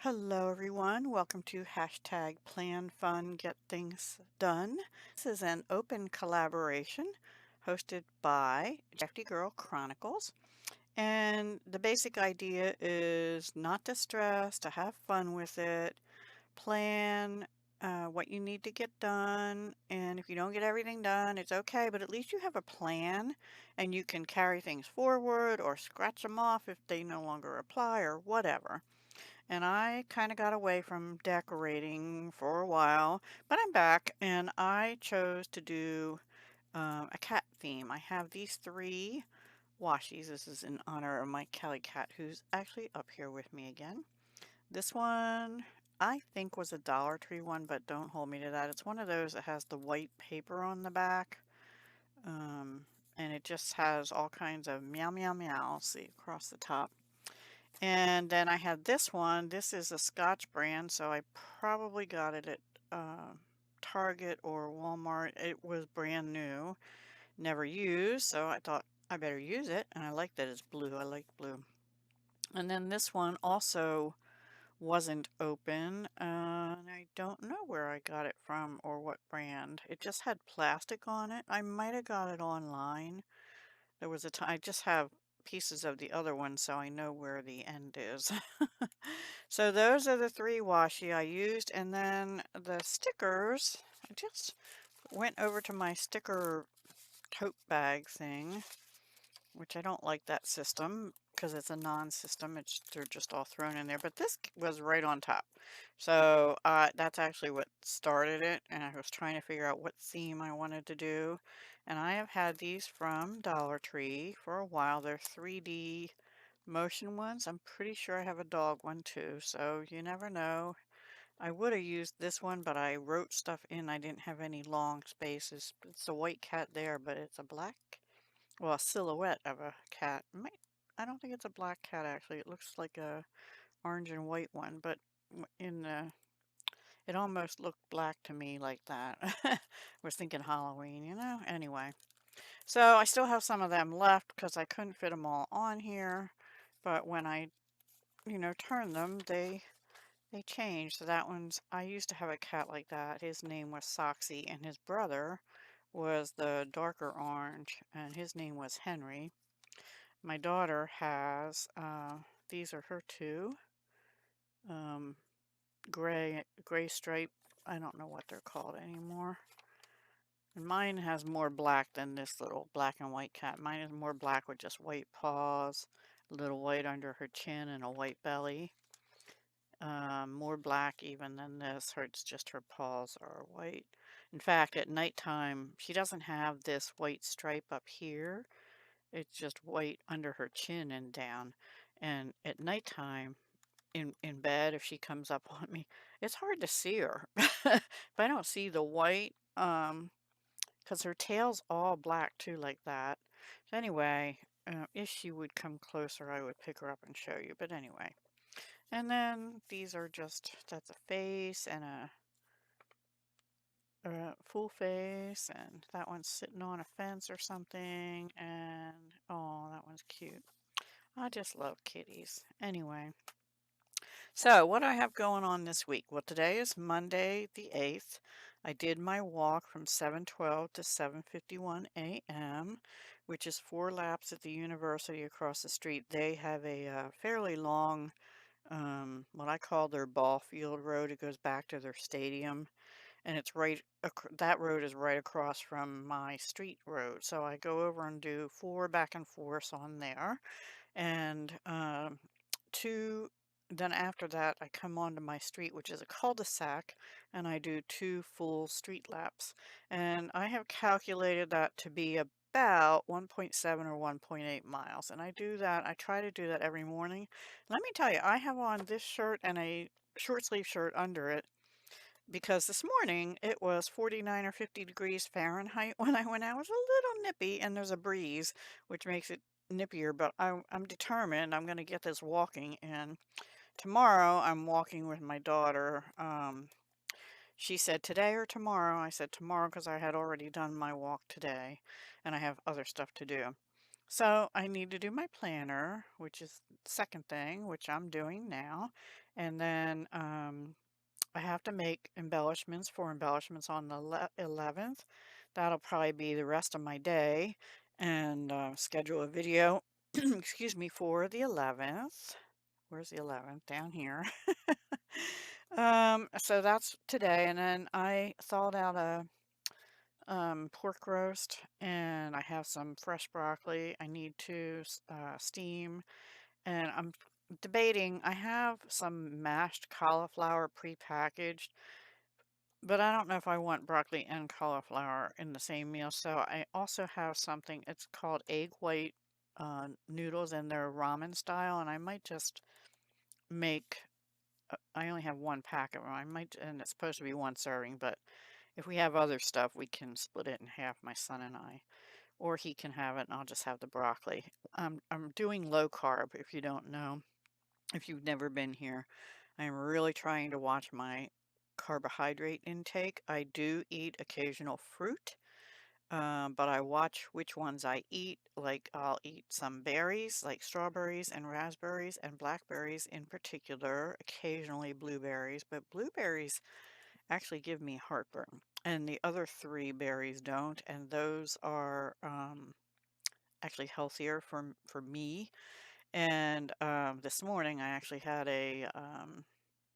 Hello, everyone. Welcome to hashtag Plan Fun Get Things Done. This is an open collaboration hosted by Crafty Girl Chronicles. And the basic idea is not to stress, to have fun with it, plan what you need to get done. And if you don't get everything done, it's okay, but at least you have a plan and you can carry things forward or scratch them off if they no longer apply or whatever. And I kind of got away from decorating for a while, but I'm back and I chose to do a cat theme. I have these three washies. This is in honor of my Callie cat, who's actually up here with me again. This one I think was a Dollar Tree one, but don't hold me to that. It's one of those that has the white paper on the back. And it just has all kinds of meow meow meow, see, across the top. And then I had this one. This is a Scotch brand, so I probably got it at uh, Target or Walmart. It was brand new, never used, so I thought I better use it. And I like that it's blue. I like blue. And then this one also wasn't open, and I don't know where I got it from or what brand. It just had plastic on it. I might have got it online. There was a time I just have pieces of the other one so I know where the end is. So those are the three washi I used, and then the stickers, I just went over to my sticker tote bag thing, which I don't like that system because it's a non-system. They're just all thrown in there, but this was right on top. So that's actually what started it, and I was trying to figure out what theme I wanted to do. And I have had these from Dollar Tree for a while. They're 3D motion ones. I'm pretty sure I have a dog one too, so you never know. I would have used this one, but I wrote stuff in. I didn't have any long spaces. It's a white cat there, but it's a black, well, a silhouette of a cat. I don't think it's a black cat actually. It looks like a orange and white one, but in the it almost looked black to me like that. I was thinking Halloween, you know? Anyway, so I still have some of them left because I couldn't fit them all on here. But when I, turn them, they change. So that one's, I used to have a cat like that. His name was Soxy, and his brother was the darker orange, and his name was Henry. My daughter has, these are her two, um, gray stripe. I don't know what they're called anymore. And mine has more black than this little black and white cat. Mine is more black with just white paws, a little white under her chin, and a white belly. More black even than this. It's just her paws are white. In fact, at nighttime, she doesn't have this white stripe up here. It's just white under her chin and down. And at nighttime, in bed, if she comes up on me, it's hard to see her. If I don't see the white, because her tail's all black too, like that. So anyway, if she would come closer, I would pick her up and show you. But anyway. And then these are just, that's a face and a full face, and that one's sitting on a fence or something, and oh, that one's cute. I just love kitties. Anyway, so what I have going on this week? Well, today is Monday the 8th. I did my walk from 7:12 to 7:51 a.m., which is 4 laps at the university across the street. They have a fairly long, what I call their ball field road. It goes back to their stadium, and it's right, that road is right across from my street road. So I go over and do 4 back and forth on there. And two, then after that, I come onto my street, which is a cul-de-sac, and I do 2 full street laps. And I have calculated that to be about 1.7 or 1.8 miles. And I do that, I try to do that every morning. Let me tell you, I have on this shirt and a short sleeve shirt under it because this morning it was 49 or 50 degrees Fahrenheit when I went out. It was a little nippy, and there's a breeze, which makes it nippier, but I'm determined I'm going to get this walking. And tomorrow I'm walking with my daughter. She said today or tomorrow. I said tomorrow because I had already done my walk today and I have other stuff to do. So I need to do my planner, which is the second thing, which I'm doing now. And then I have to make embellishments for embellishments on the 11th. That'll probably be the rest of my day and schedule a video, excuse me, for the 11th. Where's the 11th? Down here. So that's today. And then I thawed out a pork roast, and I have some fresh broccoli I need to steam, and I'm debating. I have some mashed cauliflower prepackaged, but I don't know if I want broccoli and cauliflower in the same meal. So I also have something, it's called egg white noodles, and they're ramen style, and I might just make. I only have one pack of them. I might, and it's supposed to be one serving, but if we have other stuff, we can split it in half, my son and I. Or he can have it and I'll just have the broccoli. I'm doing low carb, if you don't know. If you've never been here, I'm really trying to watch my carbohydrate intake. I do eat occasional fruit, but I watch which ones I eat. Like I'll eat some berries, like strawberries and raspberries and blackberries in particular, occasionally blueberries, but blueberries actually give me heartburn. And the other three berries don't, and those are actually healthier for me. And this morning I actually had a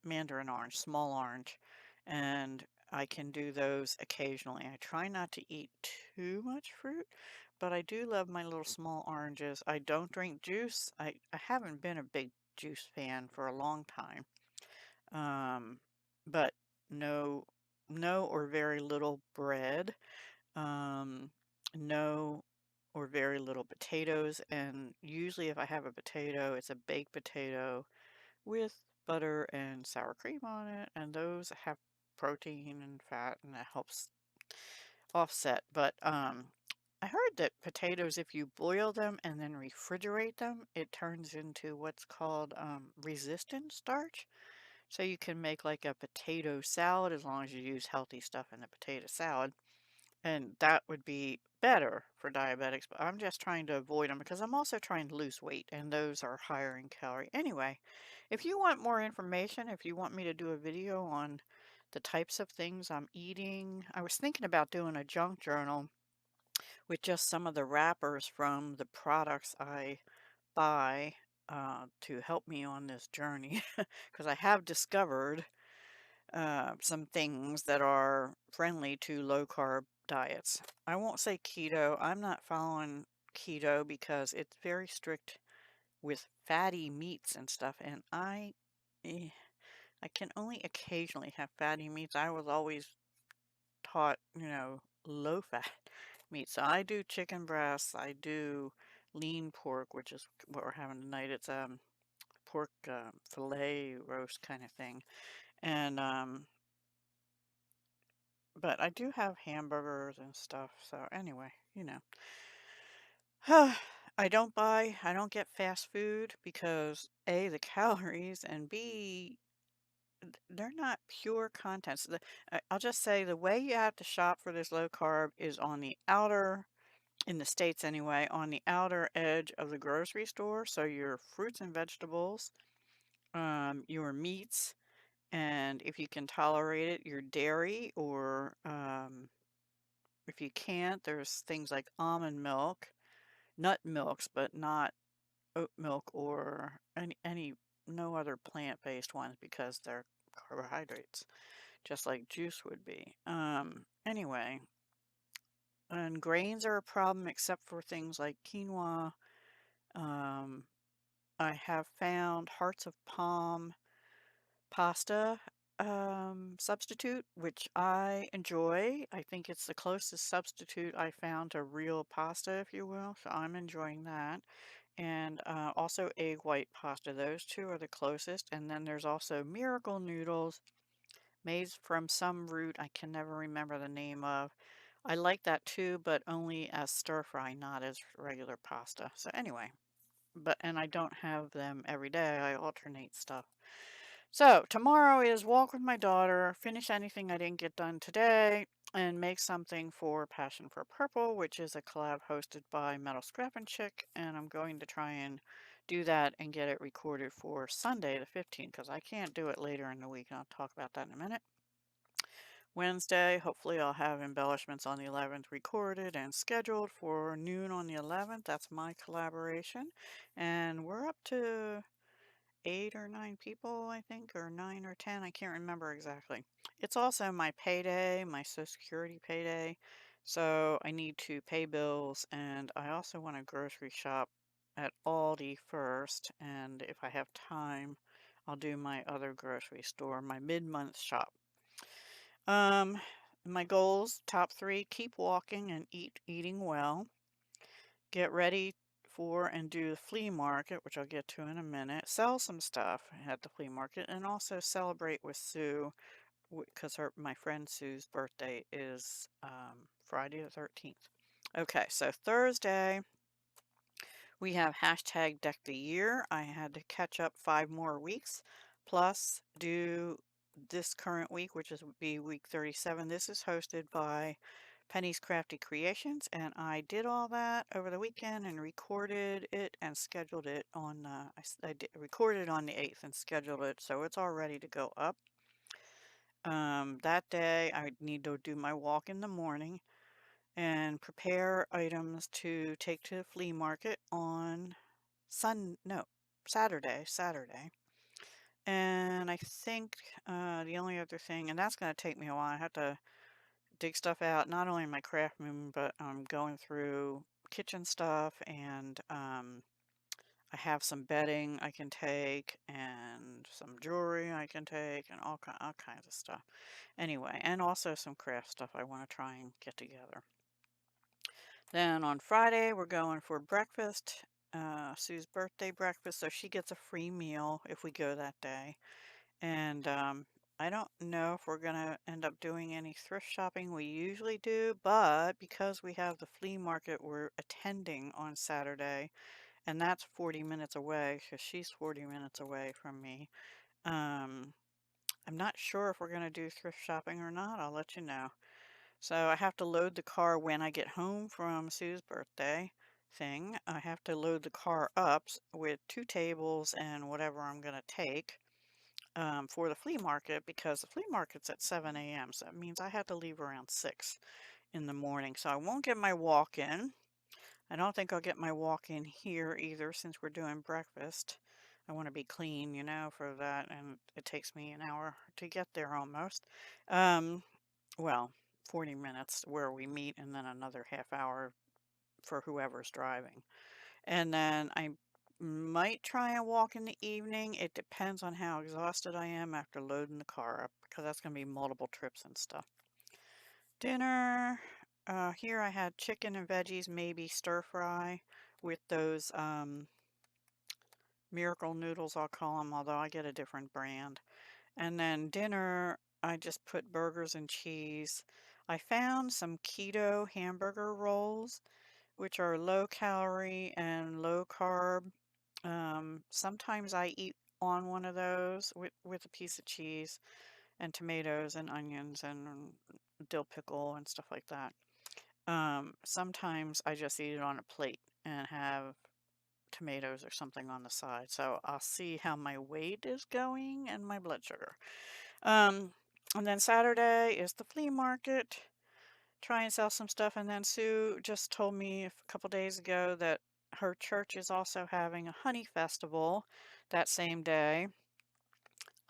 mandarin orange, small orange, and I can do those occasionally. I try not to eat too much fruit, but I do love my little small oranges. I don't drink juice. I haven't been a big juice fan for a long time. Um, but no, no or very little bread. Um, no or very little potatoes, and usually if I have a potato, it's a baked potato with butter and sour cream on it, and those have protein and fat, and that helps offset. But I heard that potatoes, if you boil them and then refrigerate them, it turns into what's called resistant starch. So you can make like a potato salad as long as you use healthy stuff in the potato salad. And that would be better for diabetics, but I'm just trying to avoid them because I'm also trying to lose weight, and those are higher in calorie. Anyway, if you want more information, if you want me to do a video on the types of things I'm eating, I was thinking about doing a junk journal with just some of the wrappers from the products I buy to help me on this journey because I have discovered some things that are friendly to low carb diets. I won't say keto. I'm not following keto because it's very strict with fatty meats and stuff, and eh, I can only occasionally have fatty meats. I was always taught, low fat meat. So I do chicken breasts. I do lean pork, which is what we're having tonight. It's pork fillet roast kind of thing, and but I do have hamburgers and stuff. So anyway, I don't get fast food because A, the calories, and B, they're not pure contents. I'll just say the way you have to shop for this low carb is on the outer, in the States anyway, on the outer edge of the grocery store. So your fruits and vegetables, your meats, and if you can tolerate it, your dairy, or if you can't, there's things like almond milk, nut milks, but not oat milk or no other plant-based ones because they're carbohydrates, just like juice would be. Anyway, and grains are a problem except for things like quinoa. Um, I have found hearts of palm pasta substitute, which I enjoy. I think it's the closest substitute I found to real pasta, if you will. So I'm enjoying that. And also egg white pasta. Those two are the closest. And then there's also miracle noodles made from some root I can never remember the name of. I like that too, but only as stir fry, not as regular pasta. So anyway, and I don't have them every day. I alternate stuff. So tomorrow is walk with my daughter, finish anything I didn't get done today, and make something for Passion for Purple, which is a collab hosted by Metal Scrap and Chick, and I'm going to try and do that and get it recorded for Sunday the 15th because I can't do it later in the week, and I'll talk about that in a minute. Wednesday, hopefully I'll have embellishments on the 11th recorded and scheduled for noon on the 11th. That's my collaboration, and we're up to 8 or 9 people, I think, or 9 or 10. I can't remember exactly. It's also my payday, my Social Security payday. So I need to pay bills, and I also want to grocery shop at Aldi first. And if I have time, I'll do my other grocery store, my mid-month shop. Um, my goals, top three, keep walking and eating well. Get ready for and do the flea market, which I'll get to in a minute. Sell some stuff at the flea market, and also celebrate with Sue because my friend Sue's birthday is Friday the 13th. Okay, so Thursday we have hashtag Deck the Year. I had to catch up 5 more weeks, plus do this current week, which is would be week 37. This is hosted by Penny's Crafty Creations, and I did all that over the weekend and recorded it and scheduled it on. I did, recorded on the 8th and scheduled it, so it's all ready to go up. That day, I need to do my walk in the morning and prepare items to take to the flea market on no, Saturday. And I think the only other thing, and that's going to take me a while, I have to dig stuff out, not only in my craft room, but I'm going through kitchen stuff, and I have some bedding I can take, and some jewelry I can take, and all kinds of stuff. Anyway, and also some craft stuff I want to try and get together. Then on Friday, we're going for breakfast, Sue's birthday breakfast, so she gets a free meal if we go that day. And I don't know if we're going to end up doing any thrift shopping. We usually do, but because we have the flea market we're attending on Saturday, and that's 40 minutes away because she's 40 minutes away from me. I'm not sure if we're going to do thrift shopping or not. I'll let you know. So I have to load the car when I get home from Sue's birthday thing. I have to load the car up with 2 tables and whatever I'm going to take for the flea market because the flea market's at 7 a.m. So that means I have to leave around 6 in the morning. So I won't get my walk in. I don't think I'll get my walk in here either since we're doing breakfast. I want to be clean, for that, and it takes me an hour to get there almost. Well, 40 minutes where we meet and then another half hour for whoever's driving. And then I might try and walk in the evening. It depends on how exhausted I am after loading the car up because that's going to be multiple trips and stuff. Dinner. Here I had chicken and veggies, maybe stir fry with those miracle noodles, I'll call them, although I get a different brand. And then dinner, I just put burgers and cheese. I found some keto hamburger rolls, which are low calorie and low carb. Sometimes I eat on one of those with a piece of cheese and tomatoes and onions and dill pickle and stuff like that. Sometimes I just eat it on a plate and have tomatoes or something on the side. So I'll see how my weight is going and my blood sugar. Um, and then Saturday is the flea market. Try and sell some stuff. And then Sue just told me a couple days ago that her church is also having a honey festival that same day.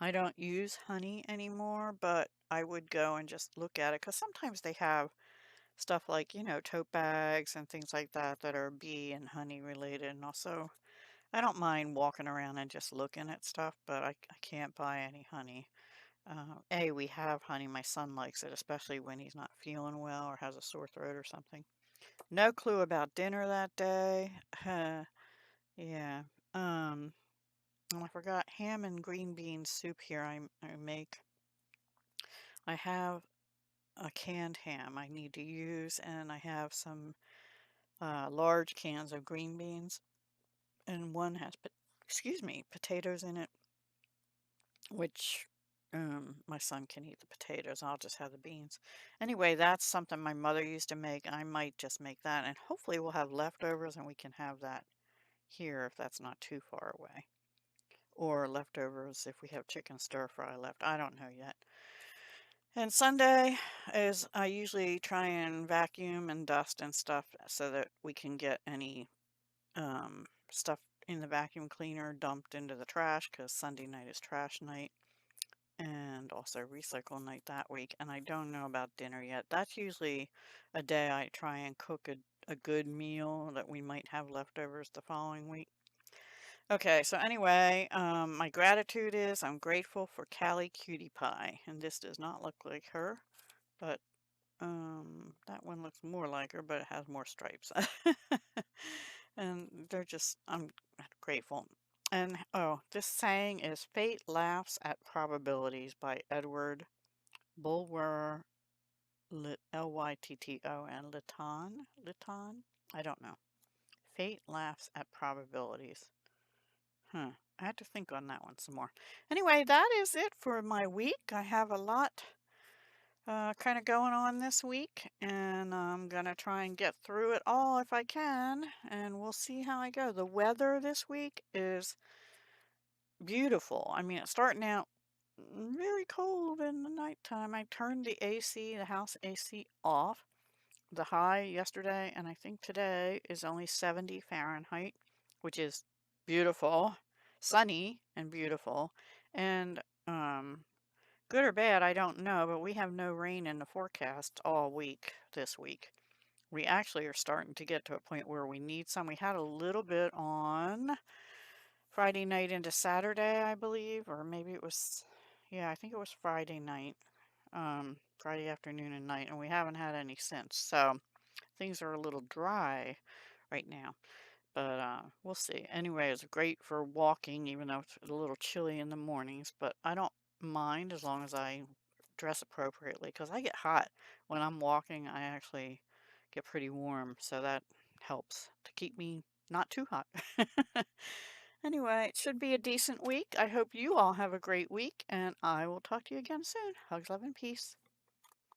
I don't use honey anymore, but I would go and just look at it because sometimes they have stuff like, tote bags and things like that that are bee and honey related. And also, I don't mind walking around and just looking at stuff, but I can't buy any honey. We have honey. My son likes it, especially when he's not feeling well or has a sore throat or something. No clue about dinner that day. Yeah. Oh, I forgot ham and green bean soup here I make. I have a canned ham I need to use, and I have some large cans of green beans, and one has, excuse me, potatoes in it, which My son can eat the potatoes. I'll just have the beans. Anyway, that's something my mother used to make. I might just make that, and hopefully we'll have leftovers and we can have that here if that's not too far away. Or leftovers if we have chicken stir fry left. I don't know yet. And Sunday is I usually try and vacuum and dust and stuff so that we can get any stuff in the vacuum cleaner dumped into the trash because Sunday night is trash night and also recycle night that week. And I don't know about dinner yet. That's usually a day I try and cook a good meal that we might have leftovers the following week. Okay, so anyway, my gratitude is I'm grateful for Callie Cutie Pie. And this does not look like her, but that one looks more like her, but it has more stripes. And I'm grateful. And oh, this saying is Fate Laughs at Probabilities by Edward Bulwer Lytton. Lytton? I don't know. Fate laughs at probabilities. Huh. I had to think on that one some more. Anyway, that is it for my week. I have a lot kind of going on this week, and I'm gonna try and get through it all if I can, and we'll see how I go. The weather this week is beautiful. I mean, it's starting out very cold in the nighttime. I turned the house AC off. The high yesterday and I think today is only 70 Fahrenheit, which is beautiful, sunny and beautiful. And good or bad, I don't know, but we have no rain in the forecast all week this week. We actually are starting to get to a point where we need some. We had a little bit on Friday night into Saturday, I believe, or maybe it was, yeah, I think it was Friday night, Friday afternoon and night, and we haven't had any since. So things are a little dry right now, but we'll see. Anyway, it's great for walking, even though it's a little chilly in the mornings, but I don't mind as long as I dress appropriately because I get hot when I'm walking. I actually get pretty warm, so that helps to keep me not too hot. Anyway, it should be a decent week. I hope you all have a great week, and I will talk to you again soon. Hugs, love, and peace.